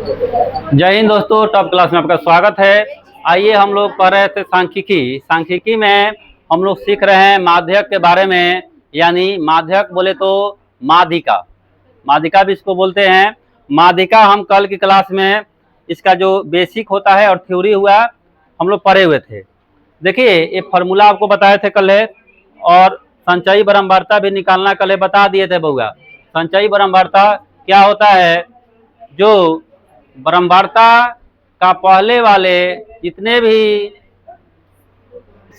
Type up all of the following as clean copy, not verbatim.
जय हिंद दोस्तों, top class में आपका स्वागत है। आइए हम लोग पढ़ रहे थे सांख्यिकी में हम लोग सीख रहे हैं माध्यक के बारे में। यानी माध्यक बोले तो माध्यिका, माध्यिका भी इसको बोलते हैं। माध्यिका हम कल की क्लास में इसका जो बेसिक होता है और थ्योरी हुआ हम लोग पढ़े हुए थे। देखिए ये फार्मूला आपको बताए थे कल है, और संचयी बारंबारता भी निकालना कल बता दिए थे बउआ। संचयी बारंबारता क्या होता है? जो बारंबारता का पहले वाले जितने भी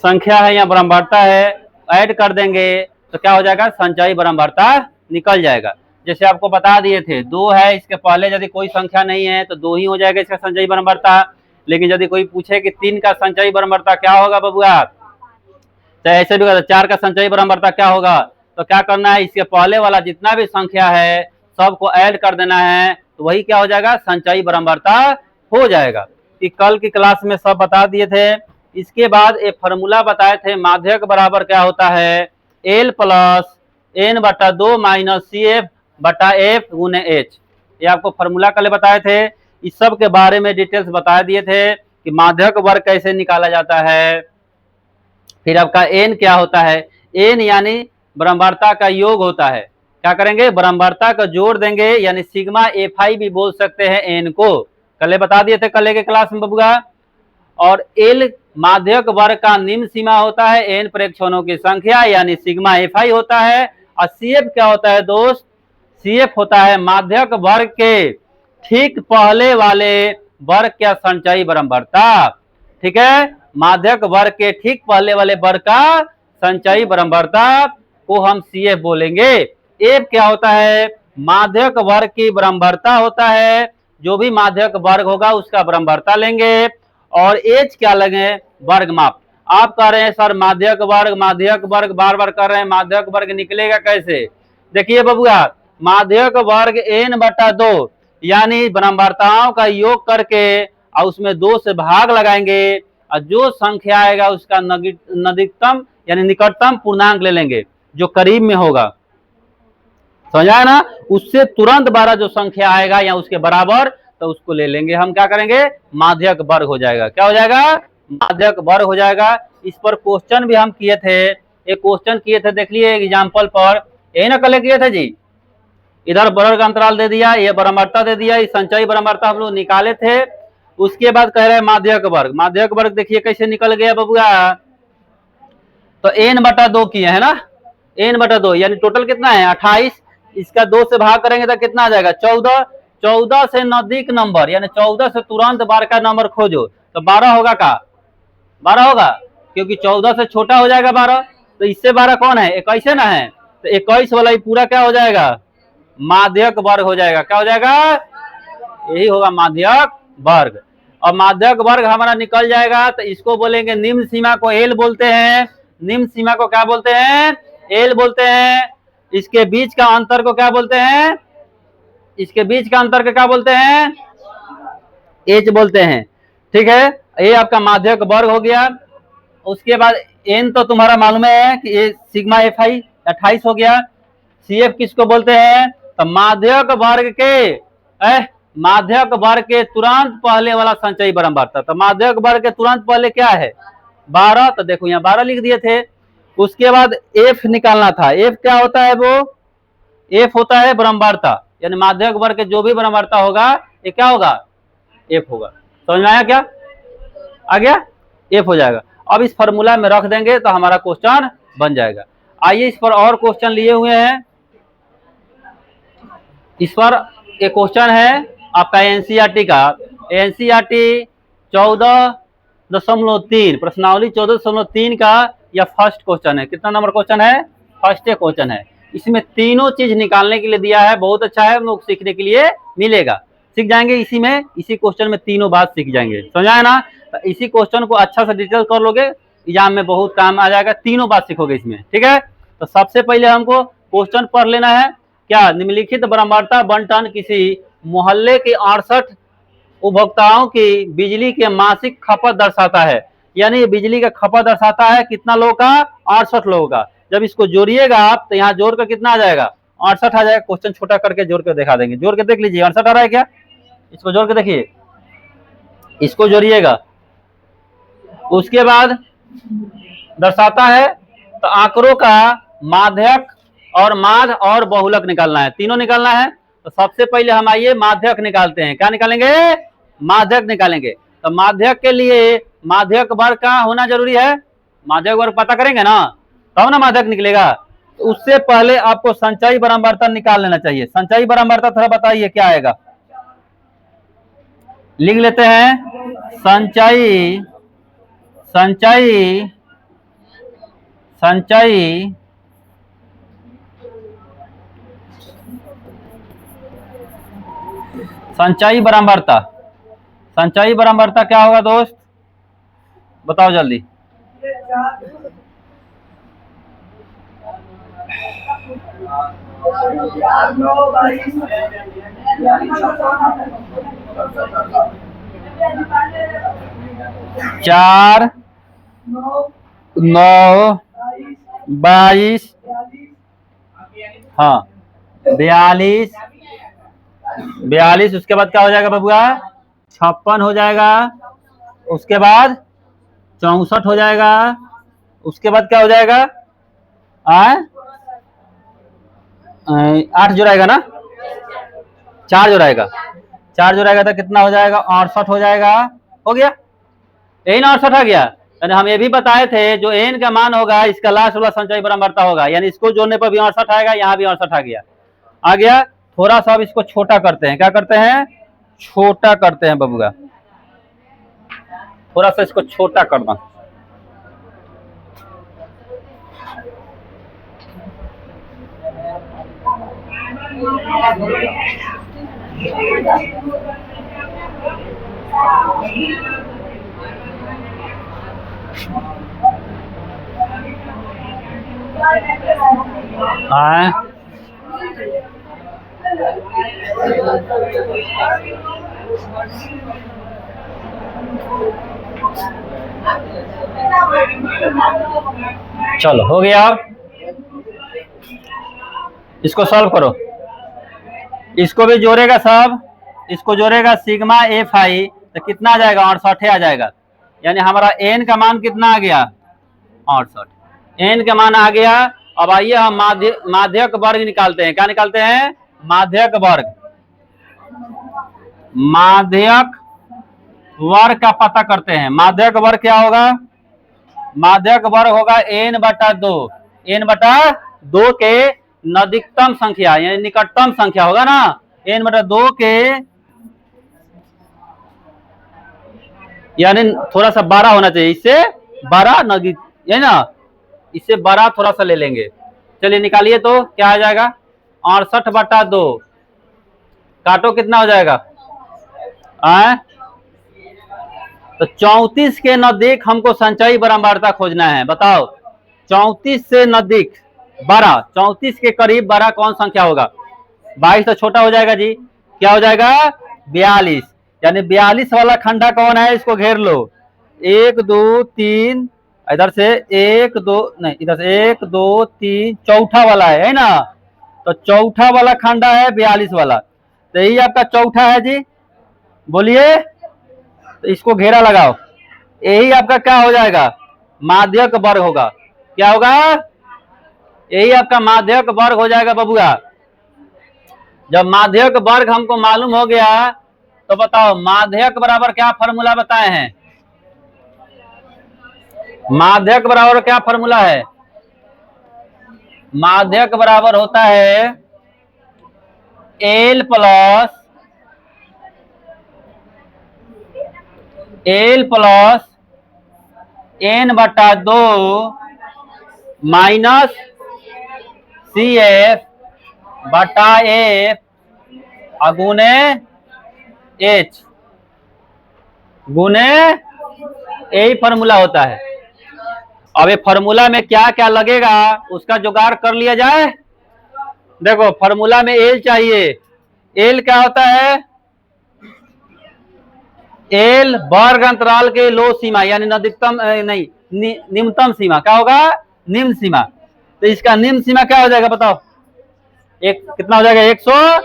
संख्या है या बारंबारता है ऐड कर देंगे तो क्या हो जाएगा? संचयी बारंबारता निकल जाएगा। जैसे आपको बता दिए थे 2 है, इसके पहले यदि कोई संख्या नहीं है तो 2 ही हो जाएगा इसका संचयी बारंबारता। लेकिन यदि कोई पूछे कि 3 का संचयी बारंबारता क्या होगा बबुआ, तो ऐसे भी 4 का संचयी बारंबारता क्या होगा, तो क्या करना है? इसके पहले वाला जितना भी संख्या है सबको ऐड कर देना है, तो वही क्या हो जाएगा? संचयी बारंबारता हो जाएगा। कि कल की क्लास में सब बता दिए थे। इसके बाद एक फार्मूला बताए थे, माध्यक बराबर क्या होता है? L plus N/2 minus CF/F गुने H। ये आपको फार्मूला कल बताए थे। इस सब के बारे में डिटेल्स बता दिए थे कि माध्यक वर्ग कैसे निकाला जाता है। फिर आपका n क्या होता है? n यानी बारंबारता का योग होता है। क्या करेंगे? बारंबारता का जोड़ देंगे, यानी सिग्मा fi भी बोल सकते हैं n को। कल बता दिए थे कल के क्लास में बबुआ। और l माध्यक वर्ग का निम्न सीमा होता है n प्रेक्षणों की संख्या, यानी सिग्मा fi होता है। और CF क्या होता है दोस्त? CF होता है माध्यक वर्ग के ठीक पहले वाले वर्ग का संचयी बारंबारता। ठीक है, माध्यक वर्ग के ठीक पहले वाले वर्ग का संचयी बारंबारता को हम CF बोलेंगे। F क्या होता है? माध्यक वर्ग की बारंबारता होता है। जो भी माध्यक वर्ग होगा उसका बारंबारता लेंगे। और H क्या लेंगे? वर्ग माप। आप कह रहे हैं सर माध्यक वर्ग बार बार कर रहे हैं, माध्यक वर्ग निकलेगा कैसे? देखिए बबुआ, माध्यक वर्ग n/2 यानी बारंबारताओं का योग करके और उसमें 2 से भाग लगाएंगे, और जो संख्या आएगा उसका नजीकतम यानी निकटतम पूर्णांक ले लेंगे जो करीब में होगा। समझाया ना? उससे तुरंत 12 जो संख्या आएगा या उसके बराबर, तो उसको ले लेंगे हम। क्या करेंगे? माध्यक वर्ग हो जाएगा। क्या हो जाएगा? माध्यक वर्ग हो जाएगा। इस पर क्वेश्चन भी हम किए थे, एक क्वेश्चन किए थे, देख लिए एग्जाम्पल पर। यही ना कल किए थे जी। इधर वर्ग अंतराल दे दिया, ये बारंबारता दे दिया, इस संचयी बारंबारता हम लोग निकाले थे। उसके बाद कह रहे हैं माध्यक वर्ग। माध्यक वर्ग देखिए कैसे निकल गया बबुआ। तो n/2 किए है ना, n/2 यानी टोटल कितना है? 28। इसका 2 से भाग करेंगे तो कितना आ जाएगा? 14। 14 से नजदीक नंबर यानी 14 से तुरंत 12 का नंबर खोजो, तो 12 होगा का? 12 होगा, क्योंकि 14 से छोटा हो जाएगा 12। तो इससे 12 कौन है? 21 है ना है, तो 21 वाला ही पूरा क्या हो जाएगा? माध्यक वर्ग हो जाएगा। क्या हो जाएगा? यही होगा माध्यक वर्ग। और माध्यक वर्ग हमारा निकल जाएगा, तो इसको बोलेंगे निम्न सीमा को L बोलते हैं। निम्न सीमा को क्या बोलते हैं? L बोलते हैं। इसके बीच का अंतर को क्या बोलते हैं? इसके बीच का अंतर को क्या बोलते हैं? H बोलते हैं। ठीक है, ये आपका माध्यक वर्ग हो गया। उसके बाद n तो तुम्हारा मालूम है कि ये सिग्मा fi 28 हो गया। CF किसको बोलते हैं? तो माध्यक वर्ग के तुरंत पहले वाला संचयी बारंबारता। तो माध्यक वर्ग के तुरंत पहले क्या है? 12। तो देखो यहाँ 12 लिख दिए थे। उसके बाद F निकालना था। F क्या होता है? वो F होता है बारंबारता, यानी माध्यक वर्ग के जो भी बारंबारता होगा ये क्या होगा? F होगा। समझ में आया क्या? आ गया? F हो जाएगा। अब इस फॉर्मूला में रख देंगे तो हमारा क्वेश्चन बन जाएगा। आइए इस पर और क्वेश्चन लिए हुए हैं। इस पर एक क्वेश्चन है आपका एनसीईआरटी का, एनसीईआरटी 14.3 प्रश्नावली 14.3 का यह फर्स्ट क्वेश्चन है। कितना नंबर क्वेश्चन है? फर्स्ट क्वेश्चन है। इसमें तीनों चीज निकालने के लिए दिया है, बहुत अच्छा है, हम लोग सीखने के लिए मिलेगा। सीख जाएंगे इसी में, इसी क्वेश्चन में तीनों बात सीख जाएंगे। समझाए ना? तो इसी क्वेश्चन को अच्छा से डिटेल कर लोगे, एग्जाम में बहुत काम आ जाएगा। तीनों बात सीखोगे इसमें। ठीक है, तो सबसे पहले हमको क्वेश्चन पढ़ लेना है। क्या? निम्नलिखित बारंबारता बंटन किसी मोहल्ले के 68 उपभोक्ताओं की बिजली के मासिक खपत दर्शाता है। यानी बिजली का खपत दर्शाता है कितना लोगों का? 68 लोगों का। जब इसको जोड़िएगा आप तो यहाँ जोड़ कर कितना आ जाएगा? 68 आ जाएगा। क्वेश्चन छोटा करके जोड़ कर दिखा देंगे। जोड़ के देख लीजिए 68 आ रहा है क्या? इसको जोड़ के देखिए, इसको जोड़िएगा, उसके बाद दर्शाता है। तो आंकड़ों का माध्यक और माध्य और बहुलक निकालना है, तीनों निकालना है। तो सबसे पहले हम आइए माध्यक निकालते हैं। क्या निकालेंगे? माध्यक निकालेंगे। तो माध्यक के लिए माध्यक वर्ग का होना जरूरी है, माध्यक वर्ग पता करेंगे ना तब ना माध्यक निकलेगा। तो उससे पहले आपको संचयी बारंबारता निकाल लेना चाहिए। संचयी बारंबारता थोड़ा बताइए क्या आएगा, लिख लेते हैं। संचयी संचयी संचयी संचयी बारंबारता, संचयी बारंबारता क्या होगा दोस्त, बताओ जल्दी। चार, 9, 22, हाँ 42, 42। उसके बाद क्या हो जाएगा बबुआ? 56 हो जाएगा। उसके बाद 64 हो जाएगा। उसके बाद क्या हो जाएगा? 8 जोड़ाएगा ना, 4 जोड़ाएगा, 4 जोड़ाएगा तो कितना हो जाएगा? 68 हो जाएगा। हो गया, यही ना 68 आ गया। यानी हम ये भी बताए थे जो एन का मान होगा इसका लास्ट वाला संचयी बारंबारता होगा, यानी इसको जोड़ने पर भी 68 आएगा, यहाँ भी 68 आ गया। आ गया। थोड़ा सा अब इसको छोटा करते हैं। क्या करते हैं? छोटा करते हैं बबुआ, थोड़ा सा इसको छोटा करना। चलो हो गया। इसको सॉल्व करो, इसको भी जोड़ेगा सब, इसको जोड़ेगा सिग्मा एफ आई तो कितना आ जाएगा? 68 आ जाएगा। यानी हमारा एन का मान कितना आ गया? 68 एन का मान आ गया। अब आइए हम माध्यक वर्ग निकालते हैं। क्या निकालते हैं? माध्यक वर्ग। माध्यक वर्ग का पता करते हैं। माध्यक वर्ग क्या होगा? माध्यक वर्ग होगा n बटा 2, n बटा 2 के नजीकतम संख्या यानी निकटतम संख्या होगा ना, n बटा 2 के, यानी थोड़ा सा बड़ा होना चाहिए, इससे बड़ा नजीक है ना, इससे बड़ा थोड़ा सा ले लेंगे। चलिए निकालिए तो क्या आ जाएगा? 68 बटा 2 काटो कितना हो जाएगा? तो 34 के नजदीक हमको संचयी बारंबारता खोजना है। बताओ 34 से नजदीक बड़ा, 34 के करीब बड़ा कौन संख्या होगा? 22 तो छोटा हो जाएगा जी, क्या हो जाएगा? 42। यानी 42 वाला खंडा कौन है? इसको घेर लो। 1 2 3, इधर से 1 2 नहीं, इधर से 1 2 3, चौथा वाला है ना, तो चौथा वाला खंडा है 42 वाला, तो यही आपका चौथा है जी। बोलिए, तो इसको घेरा लगाओ, यही आपका क्या हो जाएगा? माध्यक वर्ग होगा। क्या होगा? यही आपका माध्यक वर्ग हो जाएगा बबुआ। जब माध्यक वर्ग हमको मालूम हो गया तो बताओ माध्यक बराबर क्या फॉर्मूला बताए हैं? माध्यक बराबर क्या फॉर्मूला है? माध्यक बराबर होता है एल प्लस n बटा 2 माइनस सी एफ बटा एफ गुने एच गुने, यही फॉर्मूला होता है। अब ये फॉर्मूला में क्या क्या लगेगा उसका जुगाड़ कर लिया जाए। देखो फॉर्मूला में एल चाहिए, एल क्या होता है? एल वर्ग अंतराल के लो सीमा यानी अधिकतम नहीं निम्नतम सीमा, क्या होगा? निम्न सीमा। तो इसका निम्न सीमा क्या हो जाएगा बताओ? एक कितना हो जाएगा? 100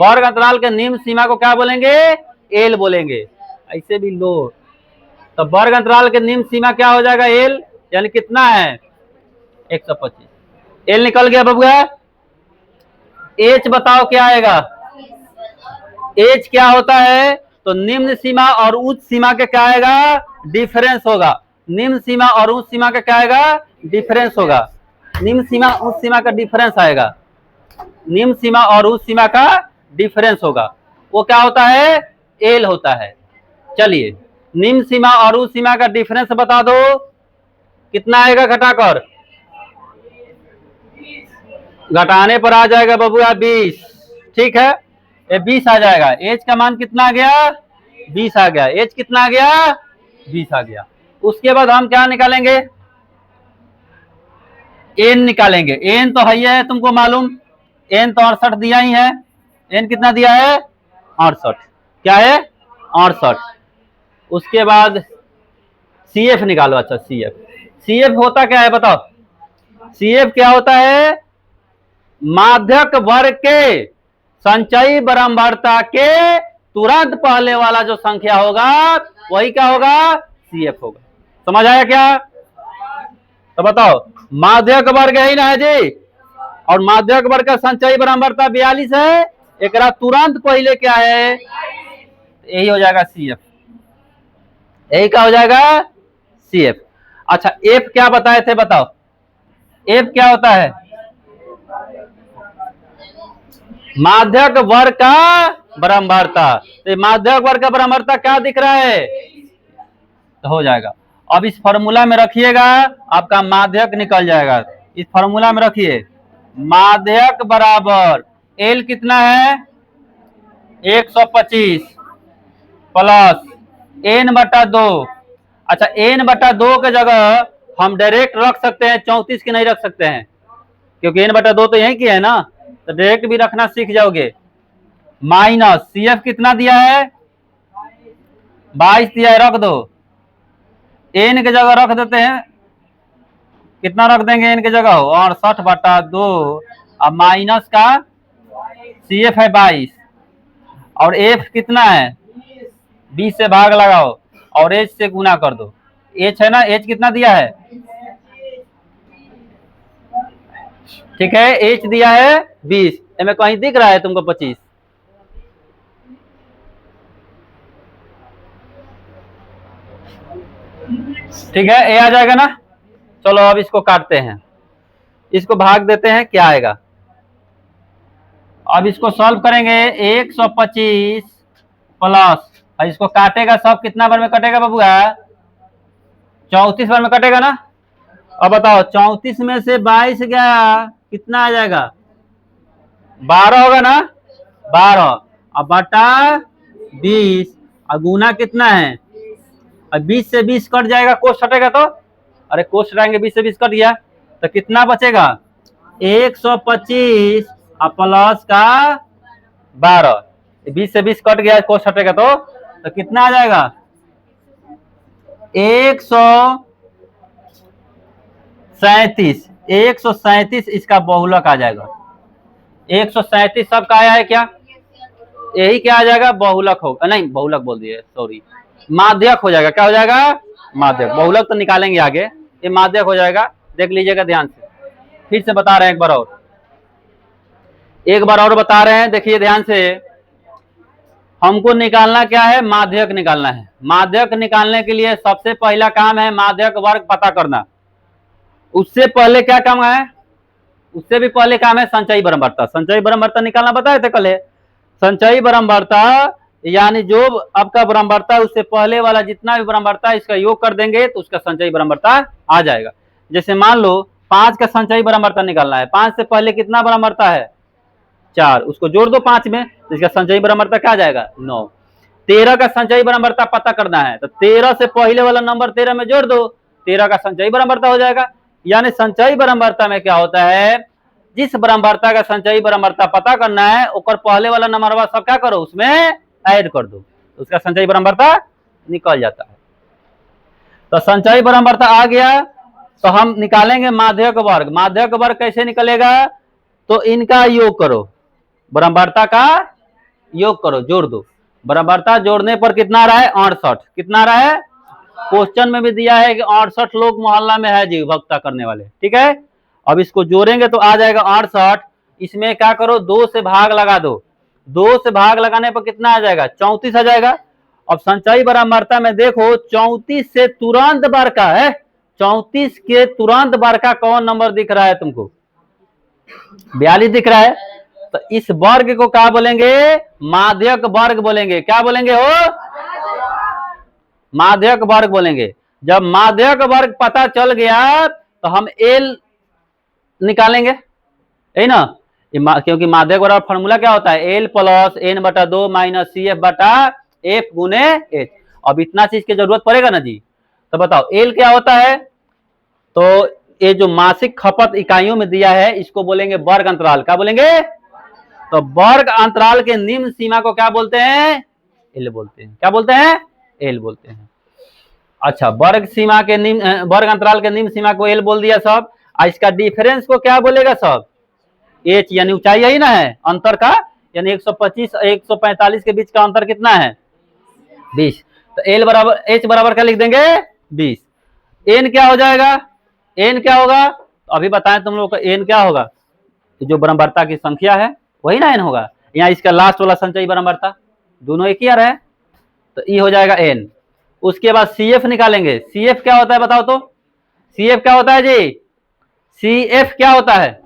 वर्ग अंतराल के निम्न सीमा को क्या बोलेंगे? एल बोलेंगे। ऐसे भी लो, तो वर्ग अंतराल के निम्न सीमा क्या हो जाएगा? एल, यानी कितना है? 125। एल निकल गया बबुआ। एच बताओ क्या आएगा? एच क्या होता है? तो निम्न सीमा और उच्च सीमा के क्या आएगा? डिफरेंस होगा। निम्न सीमा और उच्च सीमा का क्या आएगा? डिफरेंस होगा। निम्न सीमा उच्च सीमा का डिफरेंस आएगा। निम्न सीमा और उच्च सीमा का डिफरेंस होगा, वो क्या होता है? एल होता है। चलिए, निम्न सीमा और उच्च सीमा का डिफरेंस बता दो, कितना आएगा घटाकर? घटाने पर आ जाएगा बबुआ 20। ठीक है, ये 20 आ जाएगा। एच का मान कितना आ गया? 20 आ गया। एच कितना आ गया? 20 आ गया। उसके बाद हम क्या निकालेंगे? एन निकालेंगे। एन तो है तुमको मालूम, एन तो 68 दिया ही है। एन कितना दिया है? 68। क्या है? 68। उसके बाद सी एफ निकालो। अच्छा, सी एफ, सी एफ होता क्या है बताओ? सी एफ क्या होता है? माध्यक वर्ग के संचयी बारंबारता के तुरंत पहले वाला जो संख्या होगा वही क्या होगा? सी एफ होगा। समझ आया क्या? तो बताओ, माध्यक वर्ग है ना जी, और माध्यक वर्ग का संचयी बारंबारता 42 है। एक तुरंत पहले क्या है? यही हो जाएगा सी एफ। यही क्या हो जाएगा? C F. अच्छा, एफ क्या बताए थे बताओ? एफ क्या होता है? माध्यक वर्ग का बारंबारता। तो माध्यक वर्ग का बारंबारता क्या दिख रहा है? तो हो जाएगा। अब इस फॉर्मूला में रखिएगा, आपका माध्यक निकल जाएगा। इस फॉर्मूला में रखिए, माध्यक बराबर एल कितना है? 125 प्लस एन बटा 2। अच्छा, एन बटा 2 के जगह हम डायरेक्ट रख सकते हैं 34 की नहीं रख सकते हैं, क्योंकि एन बटा 2 तो यही की है ना, तो डायरेक्ट भी रखना सीख जाओगे। माइनस सी एफ कितना दिया है? 22 दिया है, रख दो। एन की जगह रख देते हैं, कितना रख देंगे एन की जगह? 68 बटा 2। अब माइनस का सी एफ है 22, और एफ कितना है? 20 से भाग लगाओ और एच से गुना कर दो। एच है ना, एच कितना दिया है? ठीक है, एच दिया है 20। में कहीं दिख रहा है तुमको 25? ठीक है, ए आ जाएगा ना। चलो अब इसको काटते हैं, इसको भाग देते हैं, क्या आएगा? अब इसको सॉल्व करेंगे। 125 प्लस, इसको काटेगा सब, कितना बार में कटेगा बबुआ? 34 बार में कटेगा ना। अब बताओ, 34 में से 22 गया, कितना आ जाएगा? 12 होगा ना। 12 अब बटा 20, और गुना कितना है? अब 20 से 20 कट जाएगा, कोष्ट हटेगा तो, अरे कोष्ट हटाएंगे, 20 से 20 कट गया तो कितना बचेगा? 125 प्लस का 12। 20 से 20 कट गया, कोष्ट हटेगा तो कितना आ जाएगा? 137। 137 इसका बहुलक आ जाएगा। 137 सबका आया है क्या? यही क्या आ जाएगा? बहुलक होगा। नहीं, बहुलक बोल दिए, सॉरी, माध्यक हो जाएगा। क्या हो जाएगा? माध्यक। बहुलक तो निकालेंगे आगे, ये माध्यक हो जाएगा। देख लीजिएगा ध्यान से, फिर से बता रहे हैं, एक बार और बता रहे हैं, देखिए ध्यान से। हमको निकालना क्या है? माध्यक निकालना है। माध्यक निकालने के लिए सबसे पहला काम है माध्यक वर्ग पता करना। उससे पहले क्या काम है? उससे भी पहले काम है संचयी बारंबारता। संचयी बारंबारता निकालना बताए थे कल। संचयी बारंबारता यानी जो आपका बारंबारता है उससे पहले वाला जितना भी बारंबारता है इसका योग कर देंगे तो उसका संचयी बारंबारता आ जाएगा। जैसे मान लो 5 का संचयी बारंबारता निकालना है, 5 से पहले कितना बारंबारता है? 4, उसको जोड़ दो 5 में, तो इसका संचयी बारंबारता क्या आ जाएगा? 9। 13 का संचयी बारंबारता पता करना है, तो 13 से पहले वाला नंबर 13 में जोड़ दो, 13 का संचयी बारंबारता हो जाएगा। यानी संचयी बारंबारता में क्या होता है? जिस बारंबारता का संचयी बारंबारता पता करना है ओकर पहले वाला नंबर सब क्या करो, उसमें ऐड कर दो, तो उसका संचयी बारंबारता निकल जाता है। तो संचयी बारंबारता आ गया, तो हम निकालेंगे माध्यक वर्ग। माध्यक वर्ग कैसे निकलेगा? तो इनका योग करो, बारंबारता का योग करो, जोड़ दो। बराबरता जोड़ने पर कितना आ रहा है? 68। कितना आ रहा है? क्वेश्चन में भी दिया है कि 68 लोग मोहल्ला में है जी वक्ता करने वाले, ठीक है। अब इसको जोड़ेंगे तो आ जाएगा 68। इसमें क्या करो, 2 से भाग लगा दो। 2 से भाग लगाने पर कितना आ जाएगा? 34 आ जाएगा। अब संचयी बराबरता में देखो 34 से तुरंत बार का है, 34 के तुरंत बार का कौन नंबर दिख रहा है तुमको? 42 दिख रहा है। तो इस वर्ग को क्या बोलेंगे? माध्यक वर्ग बोलेंगे। क्या बोलेंगे हो? माध्यक वर्ग बोलेंगे। जब माध्यक वर्ग पता चल गया तो हम एल निकालेंगे, है ना। क्योंकि माध्यक वर्ग फॉर्मूला क्या होता है? एल प्लस एन बटा 2 माइनस सी एफ बटा एफ गुने एच। अब इतना चीज की जरूरत पड़ेगा ना जी। तो बताओ एल क्या होता है? तो ये जो मासिक खपत इकाइयों में दिया है इसको बोलेंगे वर्ग अंतराल। क्या बोलेंगे? तो वर्ग अंतराल के निम्न सीमा को क्या बोलते हैं? एल बोलते हैं। क्या बोलते हैं? एल बोलते हैं। अच्छा, वर्ग सीमा के निम्न, वर्ग अंतराल के निम्न सीमा को एल बोल दिया सब। इसका डिफरेंस को क्या बोलेगा सब? एच, यानी ऊंचाई यही ना है अंतर का, यानी 125 145 के बीच का अंतर कितना है? 20। तो एल बराबर एच बराबर क्या लिख देंगे? 20। एन क्या हो जाएगा? एन क्या होगा? तो अभी बताएं तुम लोग का एन क्या होगा? जो बराबरता की संख्या है वही ना एन होगा। यहाँ इसका लास्ट वाला संचयी बराबरता दोनों एक ही आ रहा है, तो ई हो जाएगा एन। उसके बाद सी एफ निकालेंगे। सी एफ क्या होता है बताओ तो? सी एफ क्या होता है जी? सी एफ क्या होता है?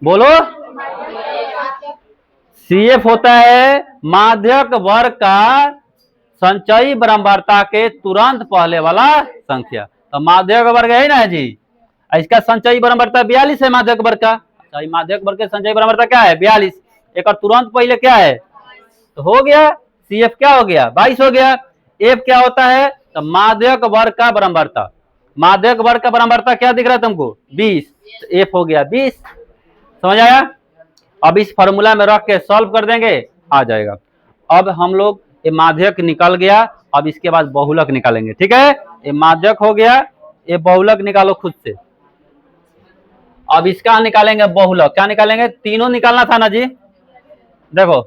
बोलो। सी एफ होता है माध्यक वर्ग का संचयी बराबरता के तुरंत पहले वाला संख्या। तो माध्यक वर्ग है ना है जी। इसका संचयी बराबरता 42 है माध्यक वर्ग का। माध्यक वर्ग के संचयी बराबरता क्या है? 42। एक और तुरंत पहले क्या है? तो हो गया सी एफ क्या हो गया? 22 हो गया। एफ क्या होता है? तो माध्यक वर्ग का बराबरता। माध्यक वर्ग का बराबरता क्या दिख रहा है तुमको? 20। तो एफ हो गया 20। समझ आया? अब इस फॉर्मूला में रख के सॉल्व कर देंगे, आ जाएगा। अब हम लोग ये माध्यक निकल गया, अब इसके बाद बहुलक निकालेंगे, ठीक है। ये माध्यक हो गया, ये बहुलक निकालो खुद से। अब इसका निकालेंगे बहुलक। क्या निकालेंगे? तीनों निकालना था ना जी। देखो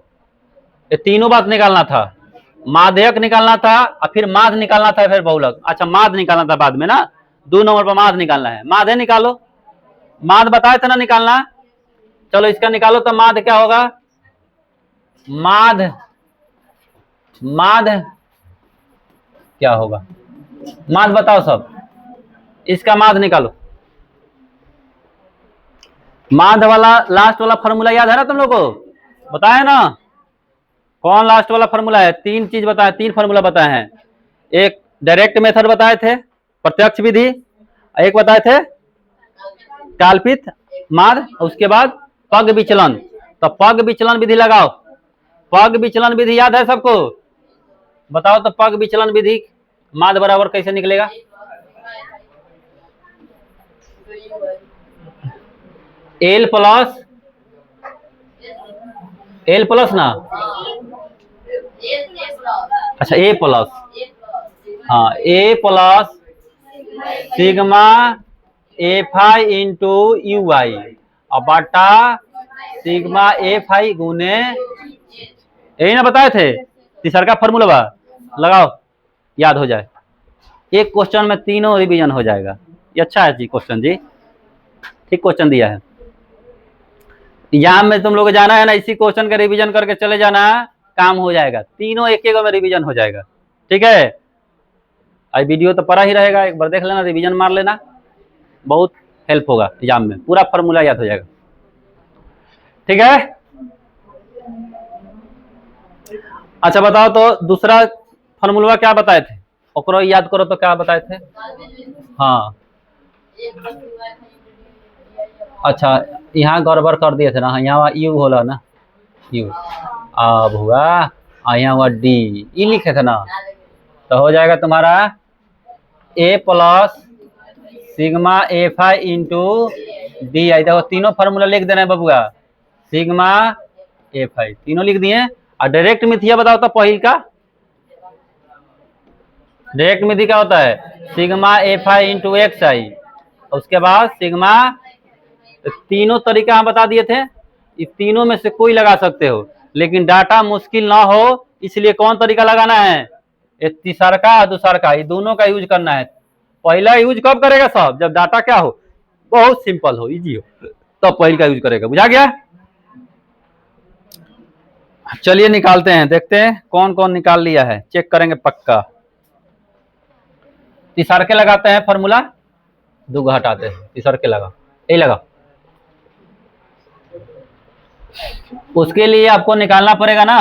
ये तीनों बात निकालना था, माध्यक निकालना था और फिर माध्य निकालना था, फिर बहुलक। अच्छा, माध्य निकालना था बाद में ना, 2 नंबर पर माध्य निकालना है। माध्य निकालो, माध्य बताए थे ना निकालना। चलो इसका निकालो तो माध्य क्या होगा? माध्य माध्य क्या होगा? माध्य बताओ सब, इसका माध्य निकालो। माध्य वाला लास्ट वाला फॉर्मूला याद है ना तुम लोग को? बताए ना कौन लास्ट वाला फॉर्मूला है? 3 चीज बताए, 3 फॉर्मूला बताए हैं। एक डायरेक्ट मेथड बताए थे, प्रत्यक्ष विधि। एक बताए थे कल्पित माध्य, उसके बाद पग विचलन। तो पग विचलन विधि लगाओ। पग विचलन विधि याद है सबको? बताओ तो पग विचलन विधि माध्य बराबर कैसे निकलेगा? एल प्लस ना, अच्छा ए प्लस, हाँ a plus sigma f i into u i और बटा सिग्मा एफ आई गुने, यही ना बताए थे। तीसरा का फॉर्मूला लगाओ, याद हो जाए। एक क्वेश्चन में तीनों रिवीजन हो जाएगा। ये अच्छा है जी क्वेश्चन जी, ठीक क्वेश्चन दिया है। एग्जाम में तुम लोग जाना है ना, इसी क्वेश्चन का रिवीजन करके चले जाना, काम हो जाएगा। तीनों एक एक में रिवीजन हो जाएगा, ठीक है। आज वीडियो तो पढ़ा ही रहेगा, एक बार देख लेना, रिवीजन मार लेना, बहुत हेल्प होगा एग्जाम में, पूरा फॉर्मूला याद हो जाएगा, ठीक है। अच्छा बताओ तो दूसरा फॉर्मूला क्या बताए थे? ओकरो याद करो तो क्या बताए थे? हाँ अच्छा, यहाँ गड़बड़ कर दिए थे ना, यहाँ यू होला ना, यू अब हुआ, यहाँ हुआ डी, ई लिखे थे ना, तो हो जाएगा तुम्हारा a plus sigma f i into d i. देखो तीनों फार्मूला लिख देना है बबुआ, सिग्मा एफ आई तीनों लिख दिए। और डायरेक्ट मिथिया बताओ तो पहिल का डायरेक्ट मिथि क्या होता है? Sigma f i into x i, उसके बाद सिग्मा। तीनों तरीका हम बता दिए थे, इस तीनों में से कोई लगा सकते हो। लेकिन डाटा मुश्किल ना हो इसलिए कौन तरीका लगाना है, एक तीसरका और दूसरका, ये दोनों का यूज करना है। पहला यूज कब करेगा साहब, जब डाटा क्या हो, बहुत सिंपल हो, इजी हो, तब पहले का यूज करेगा। बुझा गया? चलिए निकालते हैं, देखते हैं कौन कौन निकाल लिया है, चेक करेंगे पक्का। तीसरके लगाते हैं फॉर्मूला, दो हटाते हैं, तीसरके लगा, यही लगा। उसके लिए आपको निकालना पड़ेगा ना,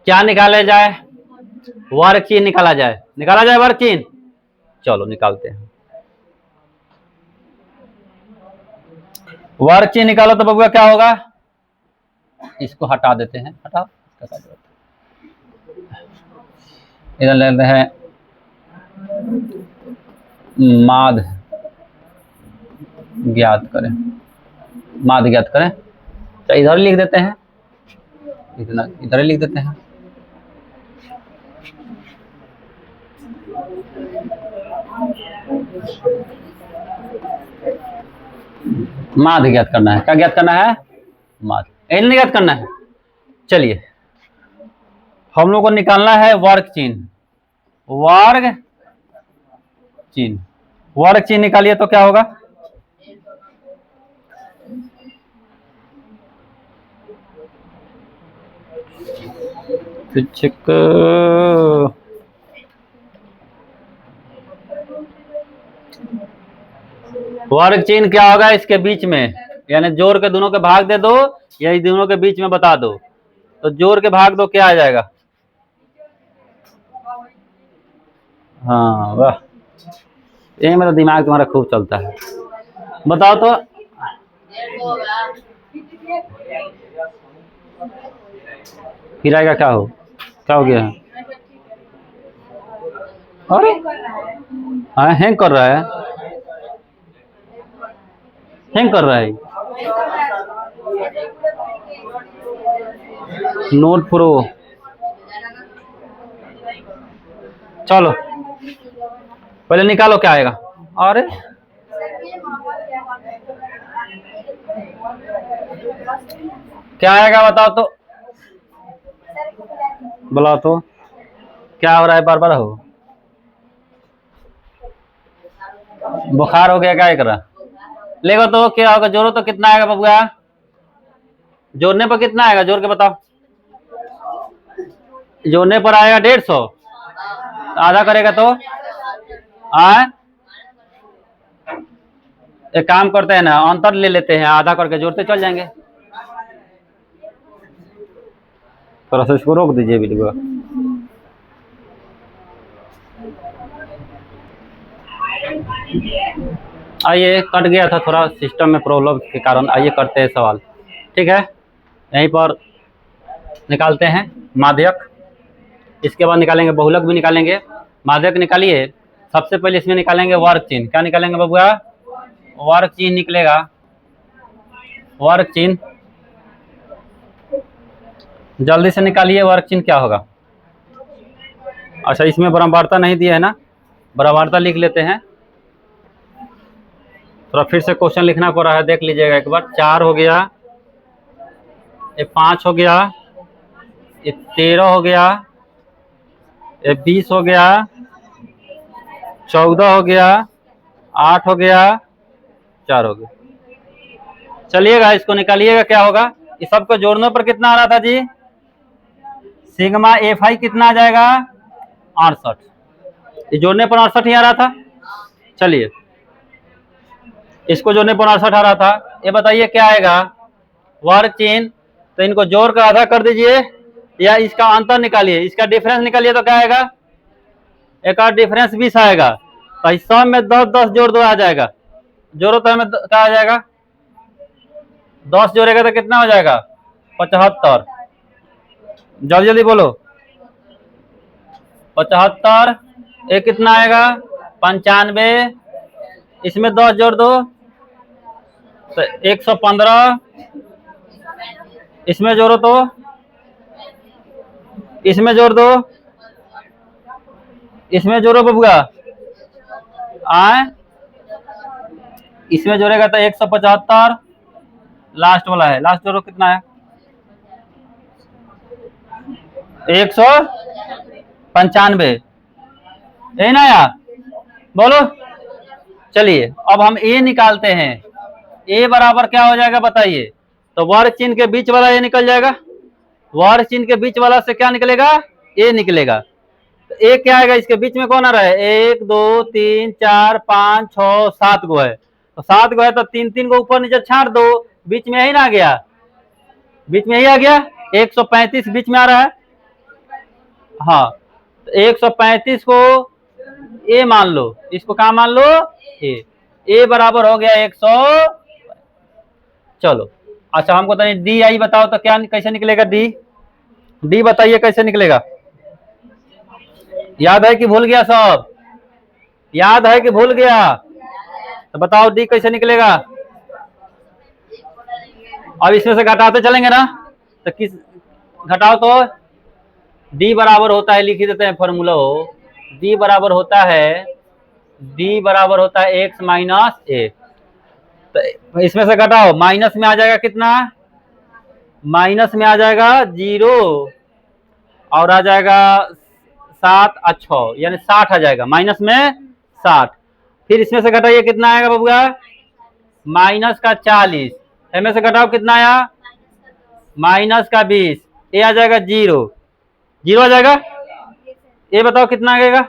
क्या निकाला जाए, वर्ग चिन्ह निकाला जाए, निकाला जाए वर्ग चिन्ह। चलो निकालते हैं, वर्ग चिन्ह निकालो तो बबुआ क्या होगा, इसको हटा देते हैं, हटाओ, इधर लेते हैं माध्य ज्ञात करें, माध्य ज्ञात करें, तो इधर लिख देते हैं, इतना इधर लिख देते हैं। माध्य ज्ञात करना है, क्या ज्ञात करना है, माध्य, एल ज्ञात करना है। चलिए हम लोग को निकालना है वर्ग चिन्ह, वर्ग चिन्ह, वर्ग चिन्ह निकालिए तो क्या होगा, वर्ग चिन्ह क्या होगा इसके बीच में, यानी जोड़ के दोनों के भाग दे दो या इस दोनों के बीच में बता दो, तो जोड़ के भाग दो क्या आ जाएगा, हाँ वाह, ये मेरा दिमाग तुम्हारा खूब चलता है, बताओ तो। फिर आएगा क्या हो गया है, अरे हाँ हैंग कर रहा है, हैंग कर रहा है, नोट प्रो, चलो पहले निकालो क्या आएगा, अरे क्या आएगा बताओ तो, बुलाओ तो, क्या हो रहा है, बार बार हो, बुखार हो गया क्या एक रहा, लेगा तो क्या होगा, जोड़ो तो कितना आएगा बबुआ, जोड़ने पर कितना आएगा, जोड़ के बताओ, जोड़ने पर आएगा 150, आधा करेगा तो एक काम करते हैं ना, अंतर ले लेते हैं, आधा करके जोड़ते चल जाएंगे, थोड़ा सा इसको रोक दीजिए वीडियो। आइए कट गया था थोड़ा सिस्टम में प्रॉब्लम के कारण, आइए करते हैं सवाल, ठीक है। यहीं पर निकालते हैं माध्यक, इसके बाद निकालेंगे बहुलक भी निकालेंगे, माध्यक निकालिए, सबसे पहले इसमें निकालेंगे वर्ग चिन्ह, क्या निकालेंगे बबुआ, वर्ग चिन्ह निकलेगा, वर्ग चिन्ह जल्दी से निकालिए, वर्ग चिन्ह क्या होगा, अच्छा इसमें बराबरता नहीं दिया है ना, बराबरता लिख लेते हैं, थोड़ा फिर से क्वेश्चन लिखना पड़ रहा है, देख लीजिएगा एक बार, 4 हो गया, ये 5 हो गया, ये 13 हो गया, ये 20 हो गया, 14 हो गया, 8 हो गया, 4 हो गया। चलिएगा इसको निकालिएगा क्या होगा, इस सबको जोड़ने पर कितना आ रहा था जी, सिग्मा एफ आई कितना आ जाएगा 68, ये जोड़ने पर 68 ही आ रहा था। चलिए इसको जोड़ने पर 68 आ रहा था, ये बताइए क्या आएगा वर्ग चिन्ह, तो इनको जोड़ कर आधा कर दीजिए या इसका अंतर निकालिए, इसका डिफरेंस निकालिए तो क्या आएगा, एक और डिफरेंस 20 आएगा, तो इस सब में 10-10 जोड़ दो आ जाएगा, जोड़ो तो हमें क्या आ जाएगा, 10 जोड़ेगा तो कितना हो जाएगा 75, जल्दी जल्दी बोलो, 75, एक कितना आएगा 95, इसमें 10 जोड़ दो तो 115, इसमें जोड़ो तो, इसमें जोड़ दो, इसमें जोड़ो बबुआ, इसमें जोड़ेगा तो 175, लास्ट वाला है, लास्ट जोड़ो कितना है 195, यही ना यार, बोलो। चलिए अब हम ए निकालते हैं। ए बराबर क्या हो जाएगा बताइए। तो वर्ग चिन्ह के बीच वाला ए निकल जाएगा, वर्ग चिन्ह के बीच वाला से क्या निकलेगा, ए निकलेगा। तो ए क्या आएगा, इसके बीच में कौन आ रहा है, 1 2 3 4 5 6 7 गो है, तो 7 गो है तो 3 को ऊपर नीचे छाड़ दो, बीच में यही ना आ गया, बीच में यही आ गया, 135 बीच में आ रहा है। हाँ, तो 135 को ए मान लो, इसको कहा मान लो, ए बराबर हो गया 100। चलो अच्छा, हमको तो डी आई बताओ तो क्या कैसे निकलेगा, डी बताइए कैसे निकलेगा। याद है कि भूल गया सब, याद है कि भूल गया, तो बताओ डी कैसे निकलेगा। अब इसमें से घटाते चलेंगे ना, तो किस घटाओ तो डी बराबर होता है, लिख ही देते हैं फॉर्मूला हो, डी बराबर होता है एक्स माइनस ए। तो इसमें से घटाओ, माइनस में आ जाएगा कितना, माइनस में आ जाएगा 0 और आ जाएगा 7 और 6 यानी 60 आ जाएगा, माइनस में 60। फिर इसमें से घटाइए कितना आएगा बबुआ, माइनस का 40, इसमें से घटाओ कितना आया, माइनस का 20, ये आ जाएगा 0 आ जाएगा। ये बताओ कितना आएगा,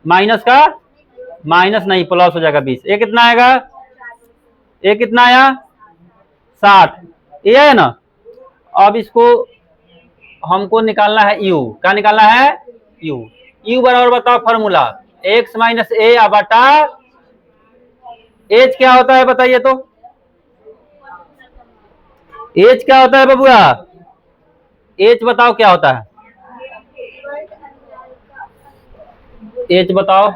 माइनस का, माइनस नहीं प्लस हो जाएगा 20, ये कितना आएगा, ये कितना आया 60, ये है ना। अब इसको हमको निकालना है यू, क्या निकालना है, यू बराबर बताओ फॉर्मूला, एक्स माइनस ए बटा एच क्या होता है बताइए तो, एच क्या होता है बबुआ, एच बताओ क्या होता है, एच बताओ।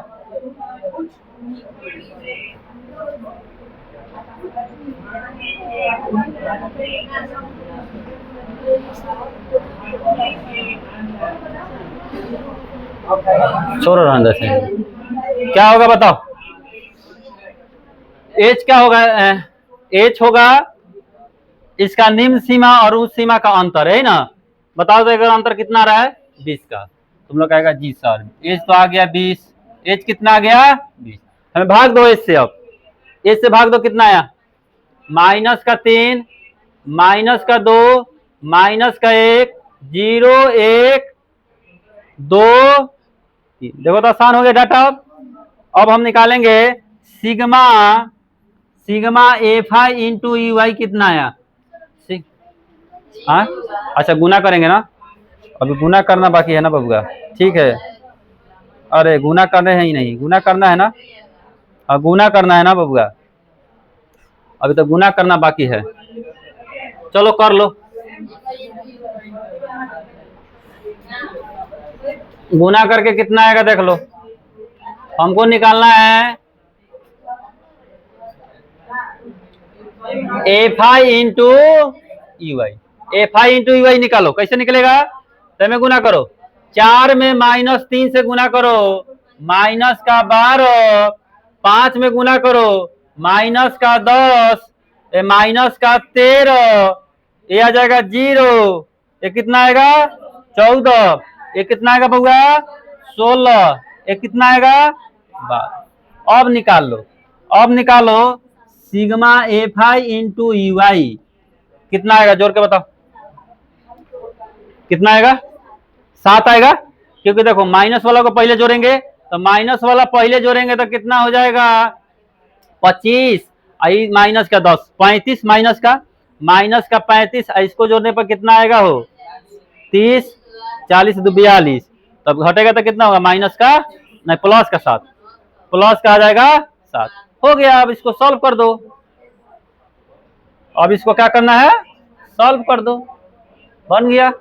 छोड़ो रहने से, क्या होगा बताओ, एच क्या होगा, एच होगा इसका निम्न सीमा और उस सीमा का अंतर है ना, बताओ तो अगर अंतर कितना रहा है 20 का, तुम लोग कहेगा जी सर एच तो आ गया 20, एच कितना आ गया 20, हमें भाग दो एच से, अब एच से भाग दो कितना आया, माइनस का 3 माइनस का 2 माइनस का 1 0 1 2 3, देखो तो आसान हो गया डाटा। अब हम निकालेंगे sigma f i into u i कितना आया, हाँ अच्छा गुना करेंगे ना, अभी गुना करना बाकी है ना बबुआ, ठीक है, अरे गुना करने हैं ही नहीं, गुना करना है ना, हाँ गुना करना है ना बबुआ, अभी तो गुना करना बाकी है, चलो कर लो, गुना करके कितना आएगा देख लो, हमको निकालना है f i into u i, f i into u i निकालो, कैसे निकलेगा, तो में गुना करो, 4 में -3 से गुना करो, माइनस का 12, 5 में गुना करो, माइनस का 10, माइनस का 13, ये आ जाएगा 0, ये कितना आएगा 14, ये कितना आएगा बउआ 16, ये कितना आएगा 12। अब निकालो sigma f i into u i कितना आएगा, जोड़ के बताओ कितना आएगा, 7 आएगा, क्योंकि देखो माइनस वाला को पहले जोड़ेंगे, तो माइनस वाला पहले जोड़ेंगे तो कितना हो जाएगा 25, आई माइनस का 10 35, माइनस का 35, इसको जोड़ने पर कितना आएगा हो 30, 40 2 42, तब घटेगा तो कितना होगा माइनस का नहीं प्लस का 7, प्लस का आ जाएगा 7, हो गया। अब इसको सॉल्व कर दो, अब इसको क्या करना है सॉल्व कर दो, बन गया,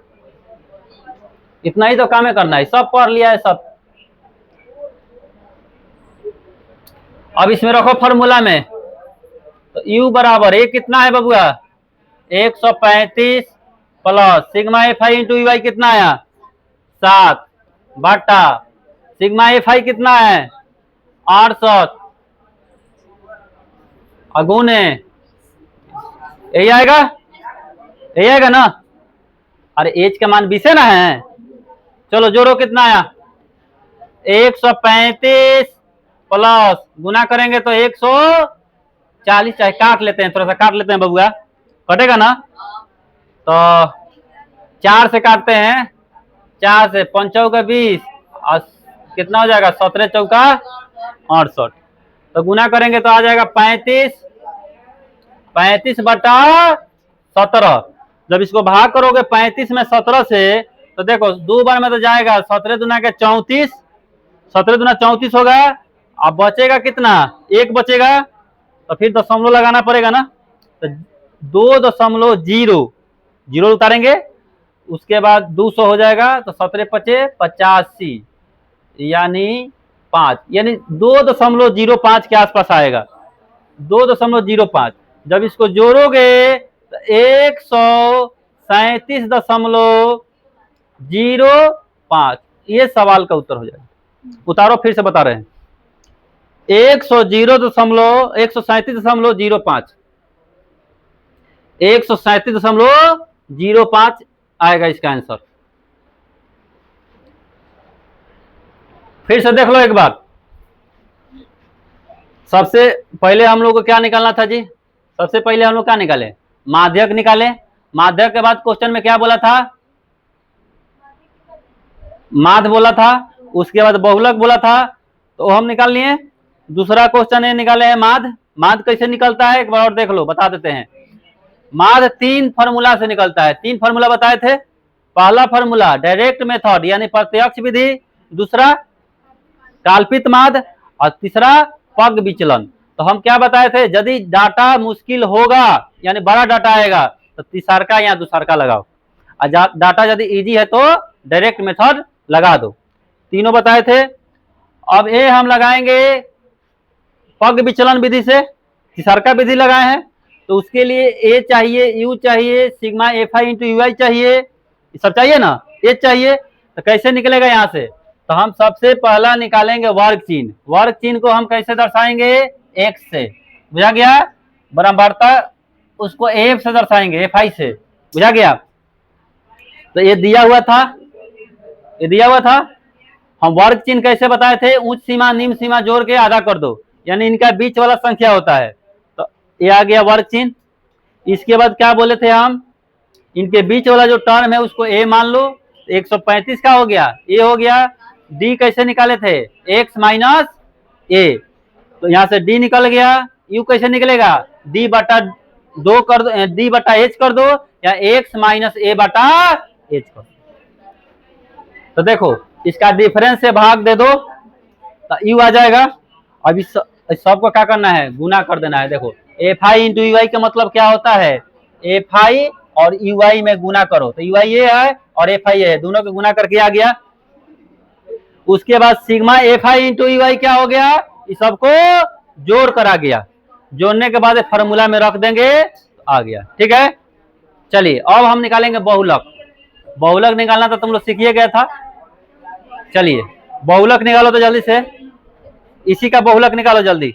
इतना ही तो काम है करना है, सब पढ़ लिया है सब। अब इसमें रखो फॉर्मूला में, तो u बराबर ये कितना है बबुआ 135 plus sigma f i into u i कितना आया 7 बटा सिग्मा एफ आई कितना है 68 अगुने यही आएगा ना, अरे एच का मान 20 है ना है। चलो जोड़ो, कितना आया 135 प्लस गुना करेंगे तो 140, चाहे काट लेते हैं, थोड़ा सा काट लेते हैं बबुआ, कटेगा ना। तो 4 से काटते हैं, 4 से 5 चौका 20 और कितना हो जाएगा 17 चौका 68। तो गुना करेंगे तो आ जाएगा 35 बटा 17। जब इसको भाग करोगे 35 में 17 से, तो देखो 2 बार में तो जाएगा, 17 दूना के 34, 17 दूना 34 होगा। अब बचेगा कितना, 1 बचेगा, तो फिर दशमलव लगाना पड़ेगा ना। तो 2.0 उतारेंगे, उसके बाद 200 हो जाएगा, तो 17 पचे 85 यानी 5, यानी 2.05 के आसपास आएगा, 2.05। जब इसको जोड़ोगे तो 137.05 ये सवाल का उत्तर हो जाएगा। उतारो, फिर से बता रहे हैं, 137.05 137.05 आएगा इसका आंसर। फिर से देख लो एक बार। सबसे पहले हम लोग को क्या निकालना था जी, सबसे पहले हम लोग क्या निकाले, माध्यक निकाले। माध्यक के बाद क्वेश्चन में क्या बोला था, माध्य बोला था, उसके बाद बहुलक बोला था, तो हम निकाल लिए। दूसरा क्वेश्चन है निकाले हैं माध्य। माध्य कैसे निकलता है एक बार और देख लो, बता देते हैं। माध्य 3 फार्मूला से निकलता है, 3 फार्मूला बताए थे। पहला फार्मूला डायरेक्ट मेथड यानी प्रत्यक्ष विधि, दूसरा कल्पित माध्य और तीसरा पग विचलन। तो हम क्या बताए थे, यदि डाटा मुश्किल होगा यानी बड़ा डाटा आएगा तो तीसरका या दूसरका लगाओ, और डाटा यदि इजी है तो डायरेक्ट मेथड लगा दो। तीनों बताए थे। अब ये हम लगाएंगे पग विचलन विधि से, तीसरका विधि लगाए हैं, तो उसके लिए ए चाहिए, यू चाहिए, sigma f i into u i चाहिए, सब चाहिए ना, ए चाहिए। तो कैसे निकलेगा यहाँ से, तो हम सबसे पहला निकालेंगे वर्ग चिन्ह। वर्ग चिन्ह को हम कैसे दर्शाएंगे, एक्स से, बुझा गया। बराबरता उसको एफ से दर्शाएंगे, एफ आई से, बुझा गया। तो ये दिया हुआ था, ये दिया हुआ था। हम वर्ग चिन्ह कैसे बताए थे, उच्च सीमा निम्न सीमा जोड़ के आधा कर दो, यानी इनका बीच वाला संख्या होता है। तो ये आ गया वर्ग चिन्ह। इसके बाद क्या बोले थे हम, इनके बीच वाला जो टर्म है उसको ए मान लो। 135 का हो गया, ए हो गया। डी कैसे निकाले थे, एक्स माइनस ए, तो यहाँ से डी निकल गया। यू कैसे निकलेगा, डी बटा 2 कर दो, डी बटा एच कर दो, या एक्स माइनस ए बटा एच कर दो। तो देखो इसका डिफरेंस से भाग दे दो तो यू आ जाएगा। अब इस सबको क्या करना है, गुना कर देना है। देखो एफ आई इंटू यू आई का मतलब क्या होता है, एफ आई और यू आई में गुना करो, तो यू आई ये है और एफ आई ये है, दोनों को गुना करके आ गया। उसके बाद sigma f i into u i क्या हो गया, इस सबको जोड़ कर आ गया। जोड़ने के बाद फार्मूला में रख देंगे तो आ गया, ठीक है। चलिए अब हम निकालेंगे बहुलक। बहुलक निकालना तो तुम लोग सीखिए गया था। चलिए बहुलक निकालो तो जल्दी से, इसी का बहुलक निकालो जल्दी।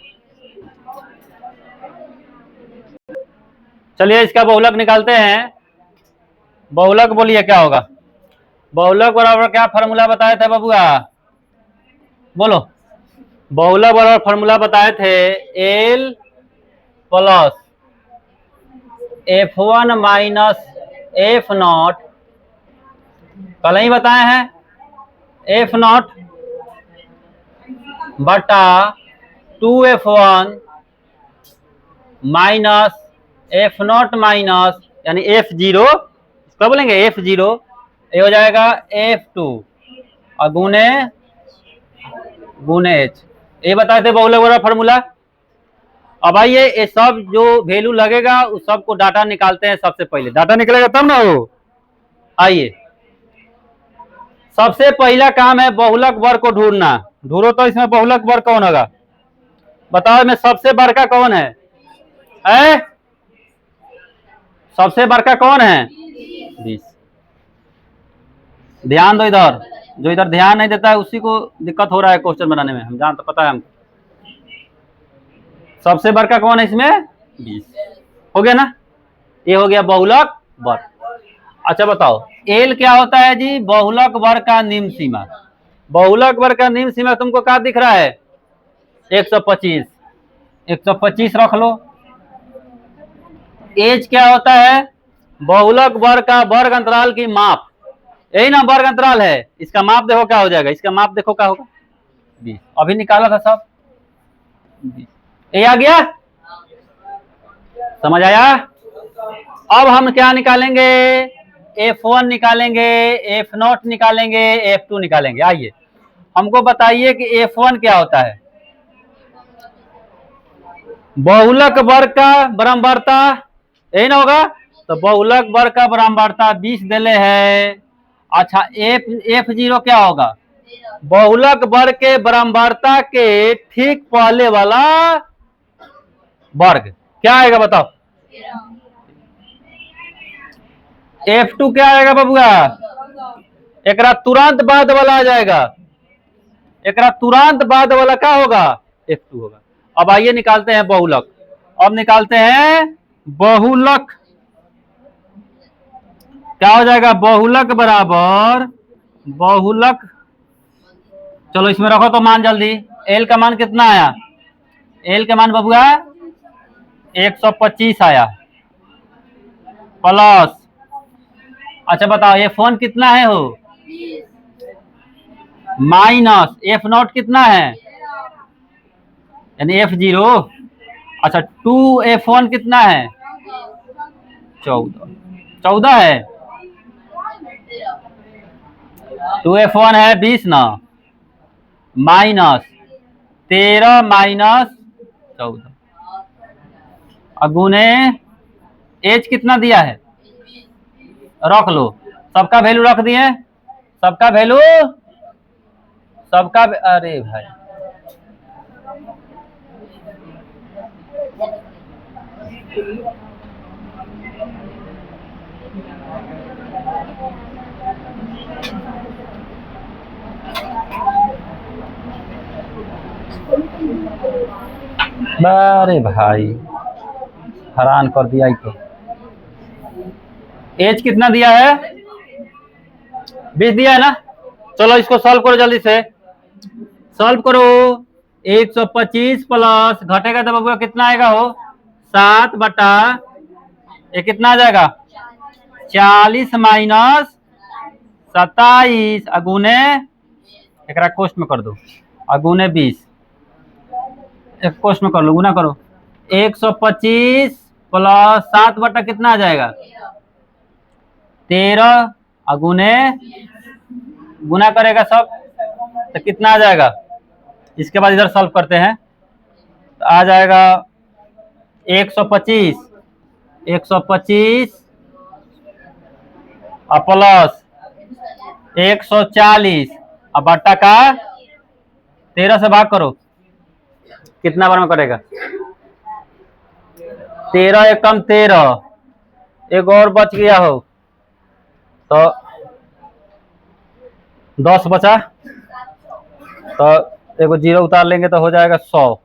चलिए इसका बहुलक निकालते हैं। बहुलक बोलिए क्या होगा, बहुलक बराबर क्या फार्मूला बताए थे बबुआ, बोलो। बहुलक बराबर फार्मूला बताए थे L plus F1 minus F0, कल ही बताए हैं, F0 बटा 2F1 माइनस F0 माइनस यानी F0, क्या बोलेंगे F0, ये हो जाएगा F2 और गुने H। ये बताए थे बहुलक बराबर फार्मूला। अब आइए ये सब जो वैल्यू लगेगा उस सब को डाटा निकालते हैं। सबसे पहले डाटा निकलेगा तब ना वो। आइए सबसे पहला काम है बहुलक वर्ग को ढूंढना। ढूंढो तो इसमें बहुलक वर्ग कौन होगा, बताओ में सबसे बड़का कौन है, सबसे बड़का कौन है 20। ध्यान दो इधर, जो इधर ध्यान नहीं देता है उसी को दिक्कत हो रहा है क्वेश्चन बनाने में, हम जानते, पता है हमको। सबसे बड़का कौन है इसमें 20, हो गया ना, ये हो गया बहुलक वर्ग। अच्छा बताओ, एल क्या होता है जी? बहुलक वर्ग का निम्न सीमा। बहुलक वर्ग का निम्न सीमा तुमको क्या दिख रहा है? 125। 125 रख लो। एज क्या होता है? बहुलक वर्ग का वर्ग अंतराल की माप। यही ना वर्ग अंतराल है। इसका माप देखो क्या हो जाएगा, इसका माप देखो क्या होगा? 20। अभी निकाला था सब। 20। ये आ गया, समझ आया? अब हम क्या निकालेंगे? F1 निकालेंगे, F0 निकालेंगे, F2 निकालेंगे। आइए हमको बताइए कि F1 क्या होता है? बहुलक वर्ग का बराबरता, यही ना होगा? तो बहुलक वर्ग का बराबरता 20 देले है। अच्छा F0 क्या होगा? बहुलक वर्ग के बराबरता के ठीक पहले वाला वर्ग। क्या आएगा बताओ? F2 क्या आएगा बबुआ? एकरा तुरंत बाद वाला आ जाएगा। एकरा तुरंत बाद वाला क्या होगा? F2 होगा। अब आइए निकालते हैं बहुलक। अब निकालते हैं बहुलक। क्या हो जाएगा? बहुलक बराबर बहुलक, चलो इसमें रखो तो मान जल्दी। एल का मान कितना आया? एल का मान बबुआ 125 आया, प्लस, अच्छा बताओ F1 कितना है हो? माइनस F0 कितना है? यानी F0। अच्छा 2F1 कितना है? 14। 14 है। 2F1 है 20 ना, माइनस 13 माइनस 14, अगुने एज कितना दिया है? रख लो, सबका वैल्यू रख दिए, सबका वैल्यू, सबका, अरे भाई अरे भाई हैरान कर दिया ही। तो एज कितना दिया है? 20 दिया है ना। चलो इसको सॉल्व करो जल्दी से, सॉल्व करो। 125 प्लस घटेगा तो बबुआ कितना आएगा हो? 7 बटा ये कितना आ जाएगा? 40 माइनस 27 अगुने, एक कोष्ट में कर दो, अगुने 20, एक कोष्ट में कर लो, गुना करो। 125 प्लस 7 बटा कितना आ जाएगा? 13 अगुने, गुना करेगा सब तो कितना आ जाएगा? इसके बाद इधर सॉल्व करते हैं तो आ जाएगा 125 प्लस 140 अब बट्टा का 13 से भाग करो, कितना बार में करेगा? 13 एकम 13, एक और बच गया हो तो 10 बचा, तो एक जीरो उतार लेंगे तो हो जाएगा 100,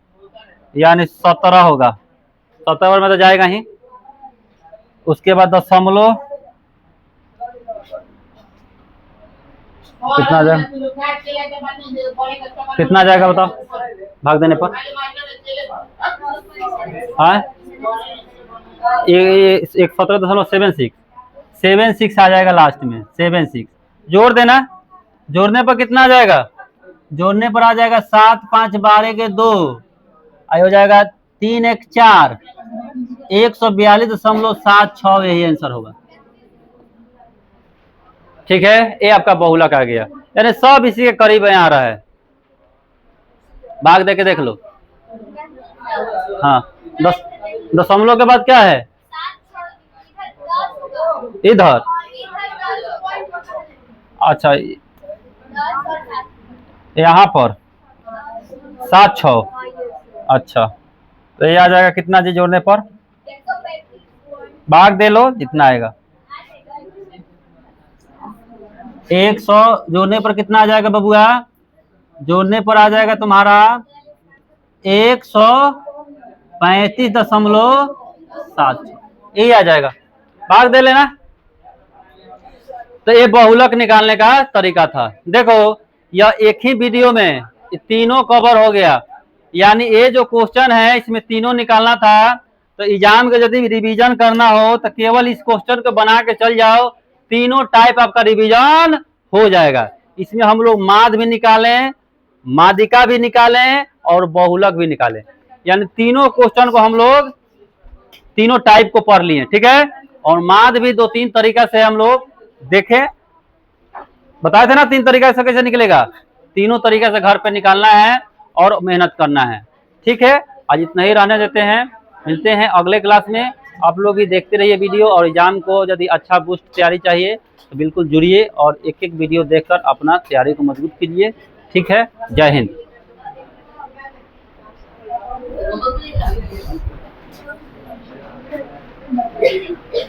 यानी 17 होगा। 17 में तो जाएगा ही। उसके बाद दशमलव कितना जाएगा? कितना जाएगा बताओ भाग देने पर? हाँ एक 17.76 आ जाएगा लास्ट में, 76 जोड़ देना। जोड़ने पर कितना आ जाएगा? जोड़ने पर आ जाएगा 7 5 12 के 2, आई हो जाएगा 3 1 4, 142.76, यही आंसर होगा। ठीक है, ये आपका बहुलक आ गया, यानी सब इसी के करीब यहाँ आ रहा है। भाग दे के देख लो। हाँ, दशमलव के बाद क्या है? इधर, अच्छा यहाँ पर 7 6, अच्छा तो ये आ जाएगा कितना जी जोड़ने पर? भाग दे लो जितना आएगा। 100 जोड़ने पर कितना आ जाएगा बबुआ? जोड़ने पर आ जाएगा तुम्हारा 135.76, यही आ जाएगा। भाग दे लेना। तो ये बहुलक निकालने का तरीका था। देखो यह एक ही वीडियो में तीनों कवर हो गया, यानी ये जो क्वेश्चन है इसमें तीनों निकालना था। तो एग्जाम के यदि रिवीजन करना हो तो केवल इस क्वेश्चन को बना के चल जाओ, तीनों टाइप आपका रिवीजन हो जाएगा। इसमें हम लोग माद भी निकालें, मादिका भी निकालें और बहुलक भी निकालें, यानी तीनों क्वेश्चन को हम लोग तीनों टाइप को पढ़ लिए, ठीक है। और माद भी 2-3 तरीका से हम लोग देखे, बताए थे ना 3 तरीका से कैसे निकलेगा। तीनों तरीका से घर पे निकालना है और मेहनत करना है, ठीक है। आज इतना ही रहने देते हैं, मिलते हैं अगले क्लास में। आप लोग भी देखते रहिए वीडियो, और एग्जाम को यदि अच्छा बूस्ट तैयारी चाहिए तो बिल्कुल जुड़िए और एक एक वीडियो देखकर अपना तैयारी को मजबूत कीजिए, ठीक है। जय हिंद।